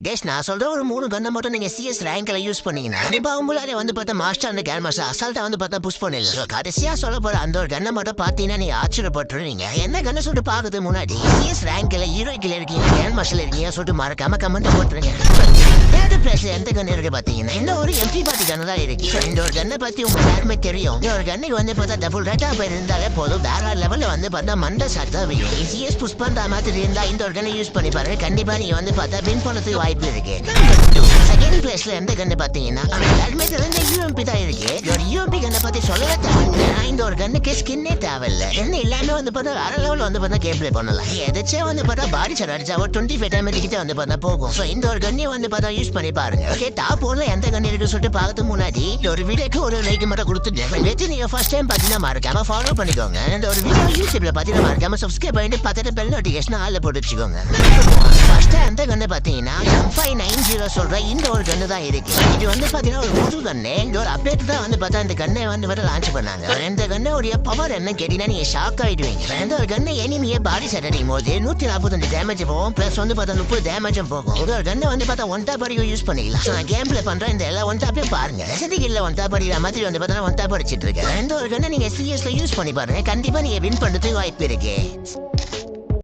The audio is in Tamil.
கேஸ் நான் சொல்ற ஒரு 3 கன்னை மட்டும் நீங்க சிஎஸ் ரேங்க்ல யூஸ் பண்ணீங்கன்னா கண்டிப்பா உங்களாலே வந்து பார்த்தா மாஸ்டர் அந்த கேர் மாஸ்டர் அசால்ட்டா வந்து பார்த்தா புஷ் பண்ணிடலாம். கடைசியா சொல்ல போற அந்த ஒரு கன்னை மட்டும் பார்த்தீங்கன்னா நீங்க ஆச்சரியப்பட்டுருவீங்க. என்ன கண்ணை சொல்லிட்டு பாக்குறது முன்னாடி சிஎஸ் ரேங்க்ல ஹீரோக்கில் இருக்கீங்க கேர் மாஸ்டர்ல இருக்கீங்க சொல்லிட்டு மறக்காம கமெண்ட் போட்டுருங்க. தேர்ட் பிளேஸ்ல எந்த கன் இருக்கு பாத்தீங்கன்னா இந்த ஒரு எம்பி பார்ட்டி கன் தான் இருக்கு. இந்த ஒரு கன்னை பத்தி உங்களுக்கு யாருமே தெரியும். இந்த ஒரு கண்ணுக்கு வந்து பார்த்தா டபுள் ரெட்டா போய் இருந்தாலே போதும். வேற லெவல்ல வந்து பார்த்தா மண்டை சட்டா சிஎஸ் புஷ் பண்ற மாதிரி இருந்தா இந்த ஒரு கண்ணை யூஸ் பண்ணி பாருங்க. கண்டிப்பா நீங்க வந்து பார்த்தா வின் பண்ணதுக்கு வாய்ப்பு இருக்கு. செகண்ட் பிளேஸ்ல எந்த கண்ணு பாத்தீங்கன்னா எல்லாருமே தெரிஞ்ச யூஎம்பி தான் இருக்கு. ஒரு யூஎம்பி கண்ணை பத்தி சொல்லவே தேவையில்லை. இந்த ஒரு கண்ணுக்கு ஸ்கின்னே தேவையில்லை. என்ன எல்லாமே வந்து பார்த்தா வேற லெவல் வந்து பார்த்தா கேம் பிளே பண்ணலாம். எதாச்சும் வந்து பார்த்தா பாடி சார் அடிச்சா ஒரு 25 டைமேஜ் கிட்ட வந்து பார்த்தா போகும். ஸோ இந்த ஒரு கண்ணியை வந்து பார்த்தா யூஸ் பண்ணி பாருங்க. ஓகே டாப் ஒன்ல எந்த கண்ணு இருக்கு சொல்லிட்டு பார்க்கறதுக்கு முன்னாடி ஒரு வீடியோக்கு ஒரு லைக் மட்டும் கொடுத்துட்டு நீங்க ஃபர்ஸ்ட் டைம் பாத்தீங்கன்னா மறக்காம ஃபாலோ பண்ணிக்கோங்க. இந்த ஒரு வீடியோ யூடியூப்ல பாத்தீங்கன்னா மறக்காம சப்ஸ்கிரைப் பண்ணிட்டு பக்கத்துல பெல் நோட்டிஃபிகேஷன் ஆல்ல போட்டு வச்சுக்கோங்க. ஃபர்ஸ்ட் அந்த கண்ணு பாத்தீங்கன்னா M590 சொல்ற இந்த ஒரு கண்ணு தான் இருக்கு. இது வந்து பாத்தீங்கன்னா ஒரு புது கண்ணு. இந்த ஒரு அப்டேட் தான் வந்து பார்த்தா இந்த கண்ணை வந்து லான்ச் பண்ணாங்க. இந்த கண்ணோடைய பவர் என்ன கேட்டீங்கன்னா நீங்க ஷாக் ஆயிடுவீங்க. இந்த ஒரு கண்ணை எனிமியை பாடி செட் அடிக்கும் போது 145 டேமேஜ் போகும். பிளஸ் வந்து பார்த்தா 30 டேமேஜும் போகும். ஒரு கண்ணை வந்து பார்த்தா ஒன் டாப் அடிக்கும் யூஸ் பண்ணிக்கலாம். நான் கேம் பிளே பண்றேன். இந்த எல்லா ஒன் டாப்பையும் பாருங்க. இல்ல ஒன் டாப் அடிக்கிற மாதிரி வந்து பார்த்தா ஒன் டாப் அடிச்சிட்டு இருக்கேன். இந்த ஒரு கண்ணை நீங்க சிஎஸ்ல யூஸ் பண்ணி பாருங்க. கண்டிப்பா நீங்க வின் பண்றதுக்கு வாய்ப்பு இருக்கு.